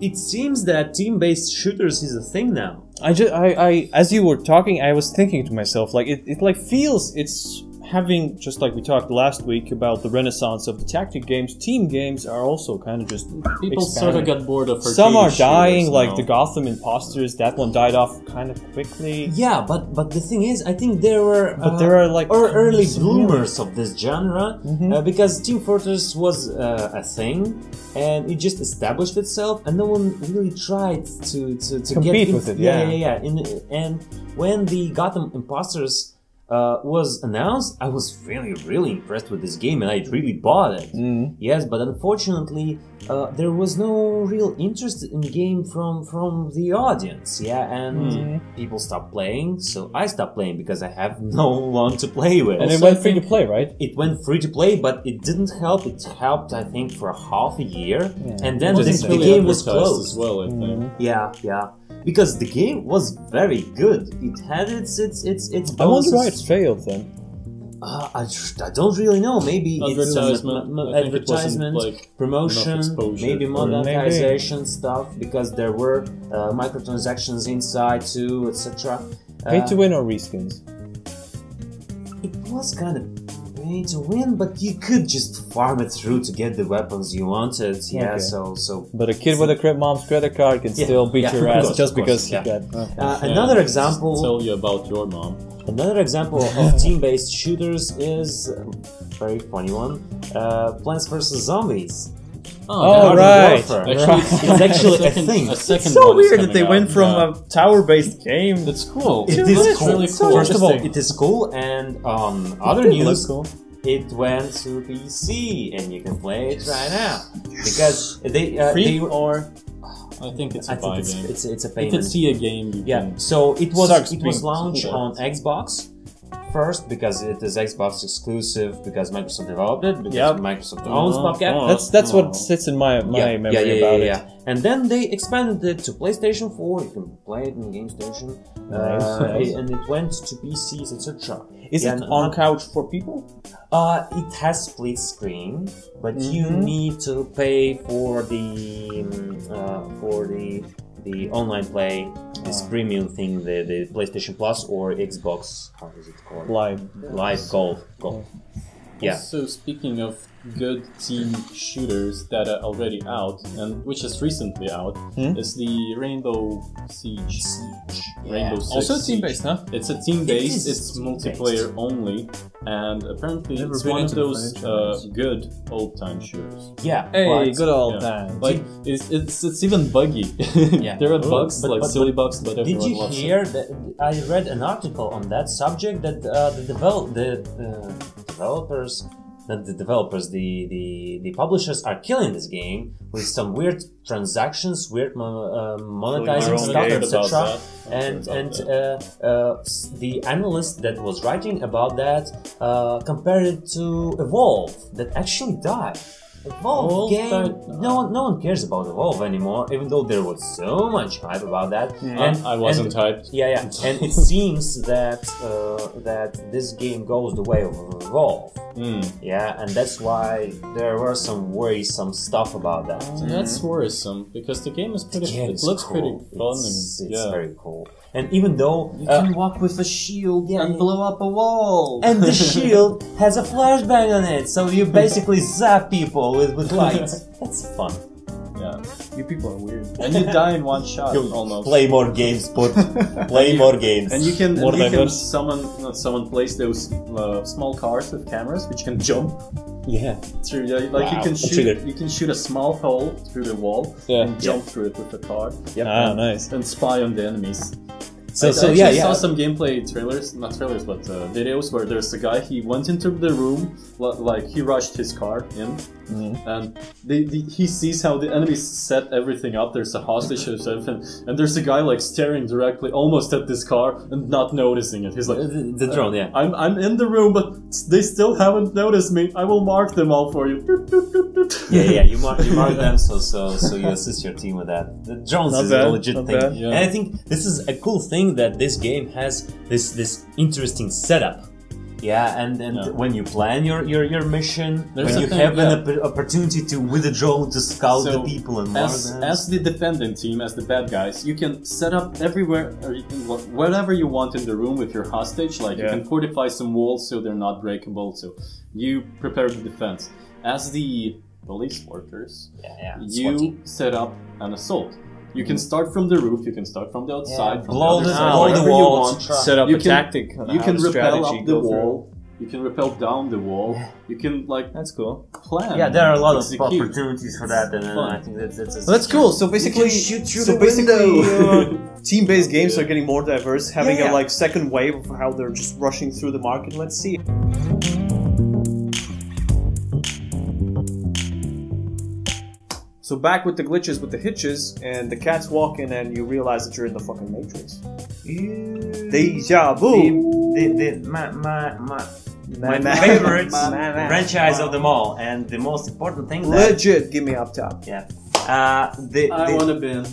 it seems that team-based shooters is a thing now. As you were talking, I was thinking to myself, like it like feels it's having, just like we talked last week about the renaissance of the tactic games. Team games are also kind of just people expanding. sort of got bored of. Some are dying, like now. the Gotham Imposters. That one died off kind of quickly. Yeah, but the thing is, I think there were there are like early bloomers of this genre because Team Fortress was a thing, and it just established itself, and no one really tried to compete get with it. Yeah. And when the Gotham Imposters was announced, I was really impressed with this game, and I really bought it. Yes, but unfortunately, there was no real interest in the game from the audience. Yeah, and people stopped playing, so I stopped playing because I have no one to play with. And it went free to play, right? It went free to play, but it didn't help. It helped, I think, for half a year, and then the game was closed as well. I think. Yeah. Because the game was very good. It had its I wonder why it failed then. I don't really know. Maybe it's advertisement, like promotion, maybe monetization stuff, because there were microtransactions inside too, etc. Pay to win or reskins? It was kind of pay to win, but you could just farm it through to get the weapons you wanted. Yeah, Okay. so. But a kid with a mom's credit card can still beat your ass just because he got. Okay. Another example. Tell you about your mom. Another example of team-based shooters is a very funny one. Plants vs Zombies. Oh, right. It's actually a thing. It's so weird that they went from a tower-based game. That's cool. It is cool. Really cool. First of all, it is cool, and other news, cool. it went to PC, and you can play it right now because they Free they were, or I think it's a buy game. it's a If payment. it's a game, you Yeah, can. so it was Sucks launched being on Xbox first because it is Xbox exclusive because Microsoft developed it because Microsoft owns PopCap. That's what sits in my memory about it. And then they expanded it to PlayStation 4. You can play it in Game Station, Nice. and it went to PCs, etc. Is it on couch for people? It has split screen, but you need to pay for the online play, this premium thing, the PlayStation Plus or Xbox. How is it called? Live Gold. Yeah. So speaking of good team shooters that are already out, and which is recently out, is the Rainbow Siege. Rainbow Six Also Siege. team-based, huh? It's a team-based, It is it's multiplayer only, and apparently Never it's been one of into the those franchise. good old-time shooters. Yeah. Hey, but- good old Yeah. times. Like, it's even buggy. There are bugs, But- like but- silly bugs, but Did everyone you loves hear it. that? I read an article on that subject that the publishers are killing this game with some weird transactions, weird monetizing Killing stuff, their own etc. game. And the analyst that was writing about that compared it to Evolve that actually died. Evolve game, died? no one cares about Evolve anymore, even though there was so much hype about that. I wasn't hyped. Yeah, and it seems that this game goes the way of Evolve. Yeah, and that's why there were some worrisome stuff about that. That's worrisome because the game is pretty. Yeah, It looks pretty fun. It's and, very cool. And even though You can walk with a shield and blow up a wall. and the shield has a flashbang on it, so you basically zap people with lights. That's fun. yeah, You people are weird. And you die in one shot. almost. Play more games, but play more games. And you can Not someone place those small cars with cameras which can jump yeah. through. Yeah, like you Wow. can Trigger. shoot a small hole through the wall and jump through it with the car. Ah, nice. And spy on the enemies. So I saw some gameplay trailers, not trailers, but videos where there's a guy. He went into the room, like he rushed his car in, and he sees how the enemies set everything up. There's a hostage or something, and there's a guy like staring directly, almost at this car, and not noticing it. He's like, the drone, yeah. I'm in the room, but they still haven't noticed me. I will mark them all for you. Yeah, you mark them, so you assist your team with that. The drones is a legit thing, Yeah. and I think this is a cool thing that this game has this interesting setup. Yeah, and when you plan your mission, There's when you a thing, have an opportunity to with a drone to scout the people and as the defending team, as the bad guys, you can set up everywhere, or you can, whatever you want in the room with your hostage. Like you can fortify some walls so they're not breakable. So you prepare the defense. As the police workers, you set up an assault. You can start from the roof, you can start from the outside, from blow the the other side, walls, set up you a can, tactic. You can repel up the go wall, you can repel down the wall, you can That's cool. plan. Yeah, there are a lot of execute. opportunities for that, and I think That's cool. So basically, shoot through the window. Team-based games are getting more diverse, having Yeah. a second wave of how they're just rushing through the market. Let's see. So back with the glitches, with the hitches, and the cats walk in, and you realize that you're in the fucking Matrix. Deja vu. My favorite franchise of them all, and the most important thing. Legit, give me up top. Yeah. I want to bin.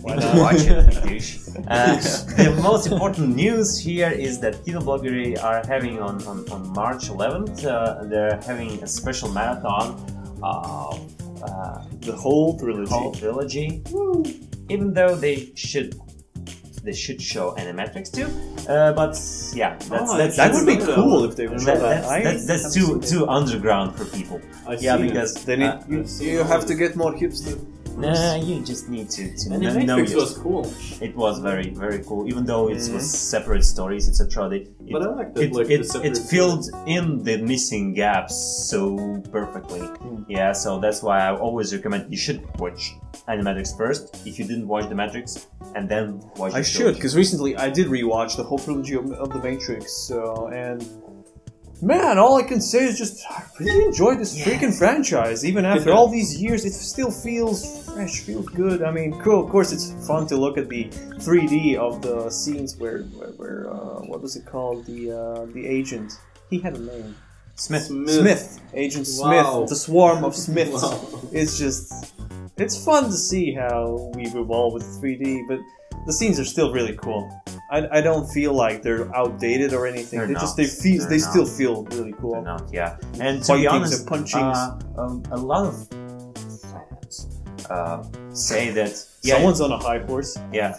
Why not watch it, douche? The most important news here is that Kino Bloggery are having on March 11th. They're having a special marathon of The whole trilogy. Woo. Even though they should show animatrix too, but yeah, that would be cool if they would show that. That's too underground for people. Because they need you have to get more hipster. You just need to know. It was cool. It was very, very cool, even though it was separate stories, etc. But I like that. It filled in the missing gaps so perfectly. Yeah, so that's why I always recommend you should watch Animatrix first if you didn't watch the Matrix, and then watch. I should, because recently I did rewatch the whole trilogy of the Matrix, and man, all I can say is just I really enjoyed this freaking franchise. Even after all these years, it still feels fresh, feels good. I mean, cool. Of course, it's fun to look at the 3D of the scenes where what was it called? The agent. He had a name. Smith. Agent Smith. The swarm of Smiths. It's just, it's fun to see how we've evolved with 3D, but the scenes are still really cool. I don't feel like they're outdated or anything. They still feel really cool. They're not, yeah. And to be honest, and punchings. A lot of fans say that someone's on a high horse. Yeah.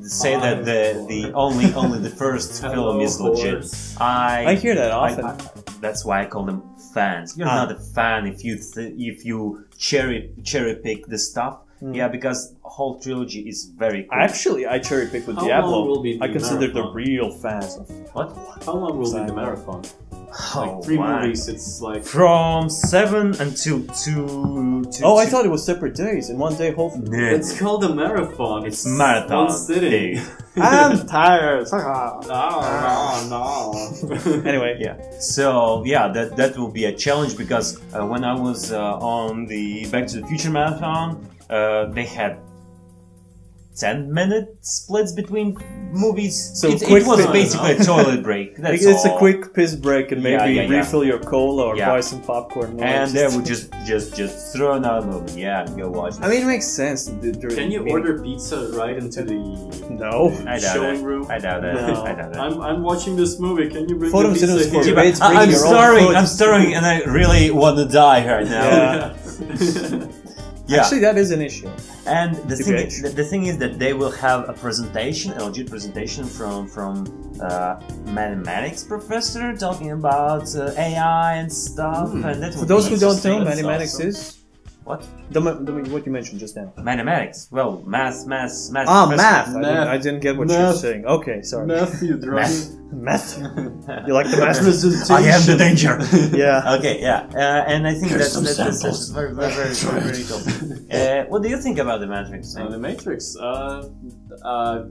Say that the only the first film is legit. I hear that often. That's why I call them fans. You're not a fan if you cherry pick the stuff. Yeah, because whole trilogy is very cool. Actually, I cherry pick with Diablo. I consider the real fans. What? How long will be the marathon? Like 3 movies, it's like from 7 until 2. I thought it was separate days. In one day, hopefully. Yeah. It's called a marathon. It's marathon. One sitting. I'm tired. No. Anyway, yeah. So yeah, that will be a challenge because when I was on the Back to the Future marathon, they had 10-minute splits between movies. So it was basically a toilet break. That's it's all. A quick piss break and maybe refill your cola or Yeah. buy some popcorn. And they would just throw another movie. Yeah, go watch it. I mean, it makes sense. Can you order pizza right into the I doubt showing it. room? I doubt it. No. I doubt it. I'm watching this movie. Can you bring Photo the pizza cinemas for here? kids. Bring I'm your own starving. food. I'm starving, and I really want to die right now. Yeah. Yeah. Actually, that is an issue. And the thing is that they will have a presentation, a legit presentation from mathematics professor talking about AI and stuff. And that For those who don't know, mathematics is what? What you mentioned just now. Mathematics. Well, math. Math. I didn't get what you were saying. Okay, sorry. Matthew, Math. You like the math? I am the danger. Yeah. Okay. Yeah. And I think that's very, very, very, very cool. What do you think about the Matrix? The Matrix.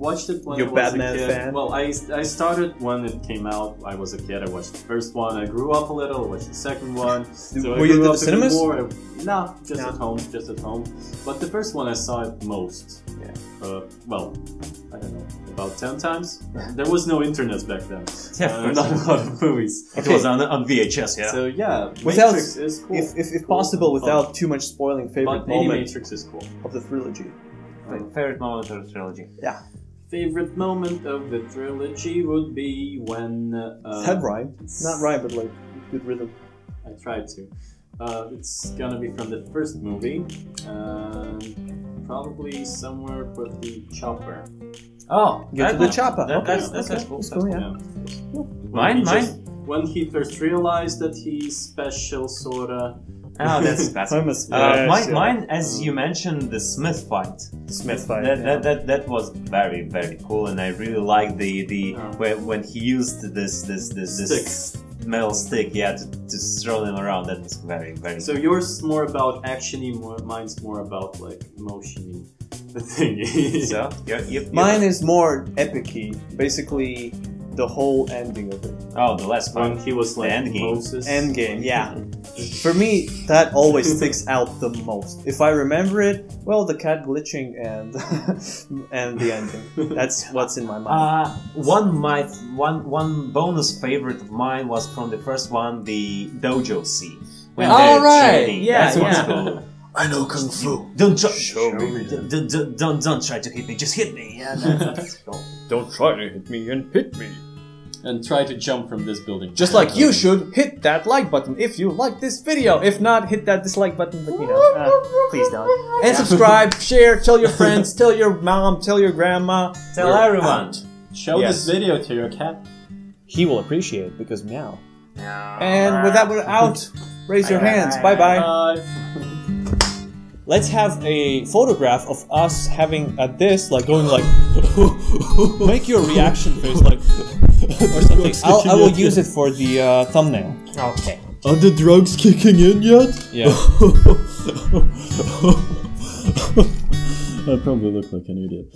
Watched it when You're I was Batman a kid. fan? Well, I started when it came out. I was a kid. I watched the first one. I grew up a little. I watched the second one. So Were you at the cinemas? No, just at home. Just at home. But the first one I saw it most. Yeah. Well, I don't know, about 10 times. There was no internet back then. Not a lot of movies. It was on VHS. Yeah. So yeah, Without, Matrix is cool. if possible, without too much spoiling, favorite But any moment Matrix is cool. of the trilogy. Favorite moment of the trilogy. Yeah. favorite moment of the trilogy would be when... that rhyme? Not rhyme, but like good rhythm. I tried to. It's gonna be from the first movie. Probably somewhere with the chopper. Oh, Get to the chopper. That's cool. Cool, yeah. Mine. When he first realized that he's special, sorta. Oh, that's I'm a special. mine, as you mentioned, the Smith fight. Smith fight. That was very, very cool, and I really liked the when he used this metal stick, to throw them around. That was very, very. So yours more about actiony, mine's more about like emotiony. The thing. So Mine is more epic-y. Basically, the whole ending of it. Oh, the last one. When he was like Endgame. Endgame, yeah. For me, that always sticks out the most. If I remember it, well, the cat glitching and and the ending. That's what's in my mind. One bonus favorite of mine was from the first one, the dojo scene. When Oh, they're right. training. Yeah, That's what's yeah. cool. I know Kung Fu. Don't try to hit me. Just hit me. Yeah, that's cool. Don't try to hit me and hit me. And try to jump from this building. Just like you should, hit that like button if you like this video. If not, hit that dislike button, but you know, please don't. And subscribe, share, tell your friends, tell your mom, tell your grandma. Tell everyone. Show this video to your cat. He will appreciate it because meow. And with that, we're out. Raise your hands. Bye-bye. Bye. Let's have a photograph of us having at this, like going like, make your reaction face like, or something. I will use it for the thumbnail. Okay. Are the drugs kicking in yet? Yeah. I probably look like an idiot.